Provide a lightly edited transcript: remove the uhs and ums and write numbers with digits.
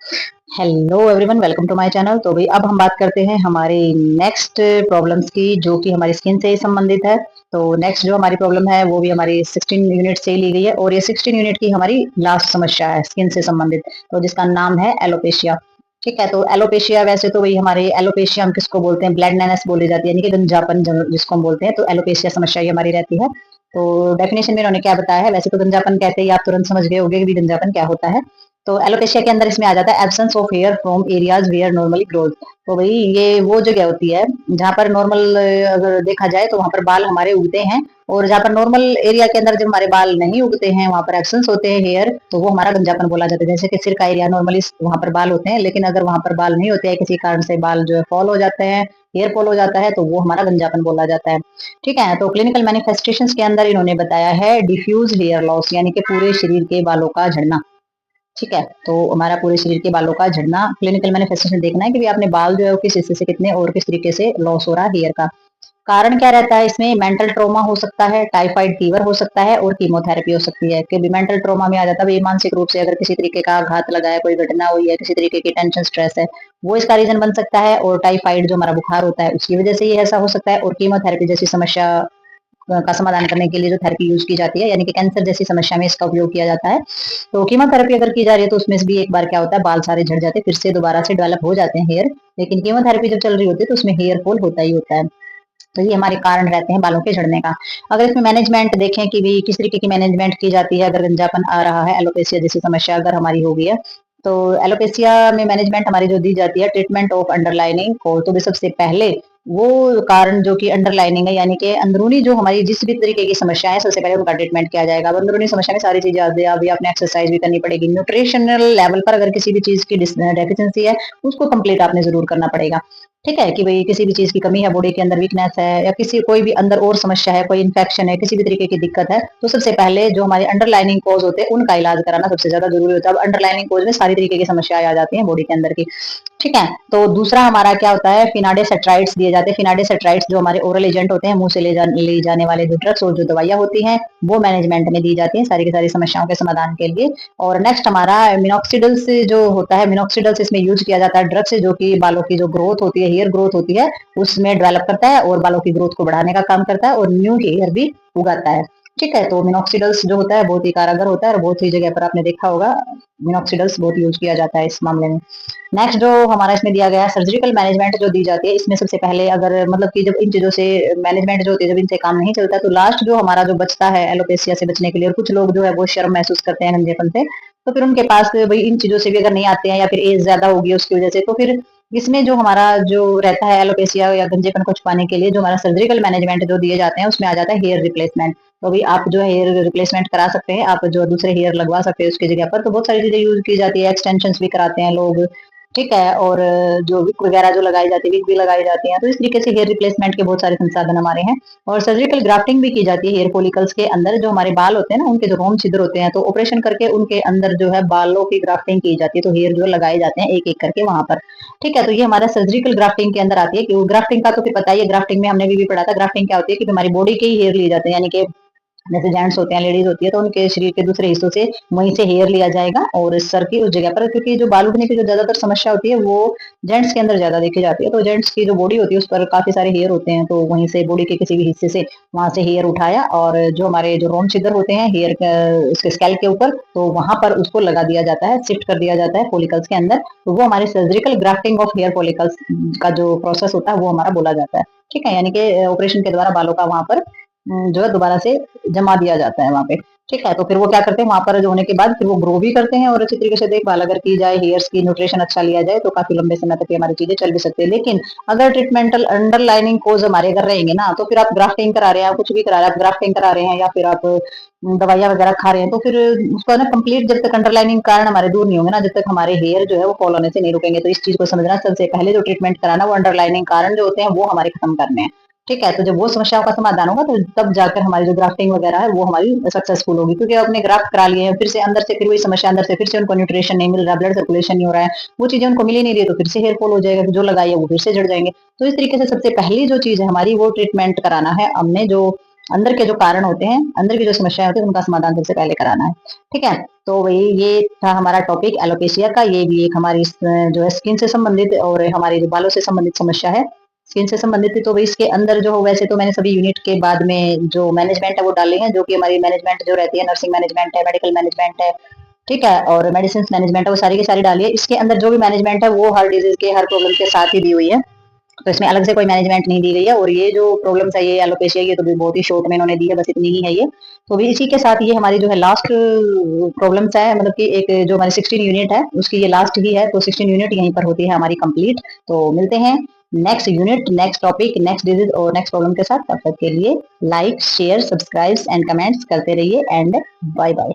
Hello everyone, welcome to my channel. तो भाई अब हम बात करते हैं हमारे नेक्स्ट प्रॉब्लम्स की, जो कि हमारी स्किन से संबंधित है। तो नेक्स्ट जो हमारी प्रॉब्लम है वो भी हमारी 16 यूनिट से ली गई है, और ये 16 यूनिट की हमारी लास्ट समस्या है स्किन से संबंधित, तो जिसका नाम है एलोपेशिया। ठीक है, तो एलोपेशिया वैसे तो वही हमारे एलोपेशिया हम किसको बोलते हैं, ब्लैंडनेस बोली जाती है, यानी कि गंजापन जिसको हम बोलते हैं। तो एलोपेशिया समस्या ही हमारी रहती है। तो डेफिनेशन में उन्होंने क्या बताया है, वैसे तो गंजापन कहते ही आप तुरंत समझ गए होंगे कि भी गंजापन क्या होता है। तो एलोपेशिया के अंदर इसमें आ जाता है absence of hair from areas where normally growth. तो भाई ये वो जगह होती है जहाँ पर नॉर्मल अगर देखा जाए तो वहां पर बाल हमारे उगते हैं, और जहाँ पर नॉर्मल एरिया के अंदर जब हमारे बाल नहीं उगते हैं, वहां पर एब्सेंस होते हैं हेयर, तो वो हमारा गंजापन बोला जाता है। जैसे कि सिर का एरिया नॉर्मली वहां पर बाल होते हैं, लेकिन अगर वहां पर बाल नहीं होते हैं, किसी कारण से बाल जो है फॉल हो जाते हैं, हेयर फॉल हो जाता है, तो वो हमारा गंजापन बोला जाता है। ठीक है, तो क्लिनिकल मैनिफेस्टेशंस के अंदर इन्होंने बताया है डिफ्यूज हेयर लॉस, यानी कि पूरे शरीर के बालों का झड़ना। ठीक है, तो हमारा पूरे शरीर के बालों का झड़ना, क्लिनिकल मैनिफेस्टेशन देखना है कि भी आपने बाल जो है वो किस हिस्से से कितने और किस तरीके से लॉस हो रहा है हेयर का। कारण क्या रहता है इसमें, मेंटल ट्रॉमा हो सकता है, टाइफाइड फीवर हो सकता है, और कीमोथेरेपी हो सकती है। कि भी मेंटल ट्रॉमा में आ जाता है मानसिक रूप से अगर किसी तरीके का आघात लगा है, कोई घटना हुई है, किसी तरीके की टेंशन स्ट्रेस है, वो इसका रीजन बन सकता है। और टाइफाइड जो हमारा बुखार होता है उसकी वजह से ये ऐसा हो सकता है। और कीमोथेरेपी जैसी समस्या का समाधान करने के लिए जो थेरेपी यूज की जाती है, यानी कि कैंसर जैसी समस्या में इसका उपयोग किया जाता है। तो कीमोथेरेपी अगर की जा रही है तो उसमें से भी एक बार क्या होता है, बाल सारे झड़ जाते हैं, फिर से दोबारा से डेवलप हो जाते हैं हेयर। लेकिन कीमोथेरेपी जब चल रही होती है तो उसमें हेयर फॉल होता ही होता है। तो ये हमारे कारण रहते हैं बालों के झड़ने का। अगर इसमें मैनेजमेंट देखें कि भी किस तरीके की मैनेजमेंट की जाती है, अगर गंजापन आ रहा है, एलोपेशिया जैसी समस्या अगर हमारी हो गई है, तो एलोपेशिया में मैनेजमेंट हमारी जो दी जाती है, ट्रीटमेंट ऑफ अंडरलाइनिंग को, तो भी सबसे पहले वो कारण जो कि अंडरलाइनिंग है, यानी कि अंदरूनी जो हमारी जिस भी तरीके की समस्या है, सबसे पहले उनका ट्रीटमेंट किया जाएगा। अब अंदरूनी समस्या में सारी चीजें आती है, अभी आपने एक्सरसाइज भी करनी पड़ेगी, न्यूट्रिशनल लेवल पर अगर किसी भी चीज की डेफिशिएंसी है उसको कंप्लीट आपने जरूर करना पड़ेगा। ठीक है, कि भाई किसी भी चीज की कमी है, बॉडी के अंदर वीकनेस है, या किसी कोई भी अंदर और समस्या है, कोई इन्फेक्शन है, किसी भी तरीके की दिक्कत है, तो सबसे पहले जो हमारे अंडरलाइनिंग कोज होते हैं उनका इलाज कराना सबसे ज्यादा जरूरी होता है। अब अंडरलाइनिंग कोज में सारी तरीके की समस्याएं आ जाती हैं बॉडी के अंदर की। ठीक है, तो दूसरा हमारा क्या होता है, फिनाडेसेट्राइड्स दिए जाते हैं। फिनाडेसेट्राइड्स जो हमारे ओरल एजेंट होते हैं, मुंह से ले जाने वाले जो ड्रग्स और जो दवाइयां होती हैं, वो मैनेजमेंट में दी जाती है सारी की सारी समस्याओं के समाधान के लिए। और नेक्स्ट हमारा मिनोक्सिडल्स जो होता है, मिनोक्सिडल्स इसमें यूज किया जाता है ड्रग्स, जो कि बालों की जो ग्रोथ होती है, हेयर ग्रोथ होती है, उसमें डेवलप करता है और बालों की ग्रोथ को बढ़ाने का काम करता है, और न्यू हेयर भी उगाता है। ठीक है, तो मिनोक्सिडल्स जो होता है बहुत ही कारगर होता है, और बहुत ही जगह पर आपने देखा होगा मिनोक्सिडल्स बहुत यूज किया जाता है इस मामले में। नेक्स्ट जो हमारा इसमें दिया गया है, सर्जिकल मैनेजमेंट जो दी जाती है, इसमें सबसे पहले अगर मतलब कि जब इन चीजों से मैनेजमेंट जो होती है, जब इनसे काम नहीं चलता, तो लास्ट जो हमारा जो बचता है एलोपेशिया से बचने के लिए, और कुछ लोग जो है वो शर्म महसूस करते हैं गंजेपन से, तो फिर उनके पास भाई इन चीजों से भी अगर नहीं आते हैं, या फिर एज ज्यादा होगी उसकी वजह से, तो फिर इसमें जो हमारा जो रहता है एलोपेशिया या गंजेपन को छुपाने के लिए जो हमारा सर्जिकल मैनेजमेंट जो दिए जाते हैं, उसमें आ जाता है हेयर रिप्लेसमेंट। तो भी आप जो है हेयर रिप्लेसमेंट करा सकते हैं, आप जो दूसरे हेयर लगवा सकते हैं उसकी जगह पर। तो बहुत सारी चीजें यूज की जाती है, एक्सटेंशन भी कराते हैं लोग। ठीक है, और जो विक वगैरह जो लगाई जाती है, विक भी लगाई जाती है, तो इस तरीके से हेयर रिप्लेसमेंट के बहुत सारे संसाधन हमारे हैं। और सर्जिकल ग्राफ्टिंग भी की जाती है हेयर फॉलिकल्स के अंदर, जो हमारे बाल होते हैं ना, उनके जो रोम छिद्र होते हैं, तो ऑपरेशन करके उनके अंदर जो है बालों की ग्राफ्टिंग की जाती है, तो हेयर जो लगाए जाते हैं एक एक करके वहां पर। ठीक है, तो ये हमारा सर्जिकल ग्राफ्टिंग के अंदर आती है। कि ग्राफ्टिंग का तो फिर पता ही है, ग्राफ्टिंग में हमने भी पढ़ा था, ग्राफ्टिंग क्या होती है कि हमारी बॉडी के ही हेयर लिए जाते हैं, यानी कि जैसे जेंट्स होते हैं, लेडीज होती है, तो उनके शरीर के दूसरे हिस्सों से वहीं से हेयर लिया जाएगा और सर की उस जगह पर, क्योंकि जो बाल उगने की जो ज्यादातर समस्या होती है वो जेंट्स के अंदर ज्यादा देखी जाती है। तो जेंट्स की जो बॉडी होती है उस पर काफी सारे हेयर होते हैं, तो वहीं से बॉडी के किसी भी हिस्से से वहां से हेयर उठाया, और जो हमारे जो रोम छिद्र होते हैं हेयर उसके स्कैल्प के ऊपर, तो वहां पर उसको लगा दिया जाता है, शिफ्ट कर दिया जाता है फॉलिकल्स के अंदर। तो वो हमारे surgical grafting of hair follicles का जो प्रोसेस होता है वो हमारा बोला जाता है। ठीक है, यानी कि ऑपरेशन के द्वारा बालों का वहां पर जो है दोबारा से जमा दिया जाता है वहाँ पे। ठीक है, तो फिर वो क्या करते हैं, वहां पर जो होने के बाद फिर वो ग्रो भी करते हैं, और अच्छी तरीके से देखभाल अगर की जाए, हेयर्स की न्यूट्रिशन अच्छा लिया जाए, तो काफी लंबे समय तक ये हमारी चीजें चल भी सकती है। लेकिन अगर ट्रीटमेंटल अंडरलाइनिंग कोज हमारे अगर रहेंगे ना, तो फिर आप ग्राफ्टिंग करा रहे हैं, कुछ भी करा रहे हैं, आप ग्राफ्टिंग करा रहे हैं, या फिर आप दवाइयां वगैरह खा रहे हैं, तो फिर उसका ना कंप्लीट जब तक अंडरलाइनिंग कारण हमारे दूर नहीं होंगे ना, जब तक हमारे हेयर जो है वो फॉल होने से नहीं रुकेंगे। तो इस चीज को समझना, सबसे पहले जो ट्रीटमेंट कराना, वो अंडरलाइनिंग कारण जो होते हैं वो हमारे खत्म करने हैं। ठीक है, तो जब वो समस्याओं का समाधान होगा, तो तब जाकर हमारी जो ग्राफ्टिंग वगैरह है वो हमारी सक्सेसफुल होगी, क्योंकि अपने ग्राफ्ट करा लिए हैं, फिर से अंदर से फिर वही समस्या, अंदर से फिर से उनको न्यूट्रिशन नहीं मिल रहा, ब्लड सर्कुलेशन नहीं हो रहा है, वो चीजें उनको मिल ही नहीं रही, तो फिर से हेयर फॉल हो जाएगा, जो लगाई है वो फिर से झड़ जाएंगे। तो इस तरीके से सबसे पहली जो चीज है हमारी, वो ट्रीटमेंट कराना है हमने, जो अंदर के जो कारण होते हैं, अंदर की जो समस्याएं होती है उनका समाधान सबसे पहले कराना है। ठीक है, तो वही ये था हमारा टॉपिक एलोपेशिया का। ये भी एक हमारी जो है स्किन से संबंधित और हमारी जो बालों से संबंधित समस्या है, स्किन से संबंधित थी। तो इसके अंदर जो वैसे तो मैंने सभी यूनिट के बाद में जो मैनेजमेंट है वो डाले हैं, जो कि हमारी मैनेजमेंट जो रहती है, नर्सिंग मैनेजमेंट है, मेडिकल मैनेजमेंट है, ठीक है, और मेडिसिन मैनेजमेंट है, वो सारी की सारी डाली है। इसके अंदर जो भी मैनेजमेंट है वो हर डिजीज के, हर प्रॉब्लम के साथ ही दी हुई है, तो इसमें अलग से कोई मैनेजमेंट नहीं दी गई है। और ये जो प्रॉब्लम्स है, ये एलोपेशिया, ये तो भी बहुत ही शॉर्ट में इन्होंने दी है, बस इतनी ही है ये। तो भी इसी के साथ ये हमारी जो है लास्ट प्रॉब्लम्स है, मतलब कि एक जो हमारी 16 यूनिट है उसकी ये लास्ट ही है। तो 16 यूनिट यहीं पर होती है हमारी कंप्लीट। तो मिलते हैं next unit, next topic, next disease और नेक्स्ट प्रॉब्लम के साथ। तब तक के लिए like, share, subscribe and comments करते रहिए एंड बाय बाय।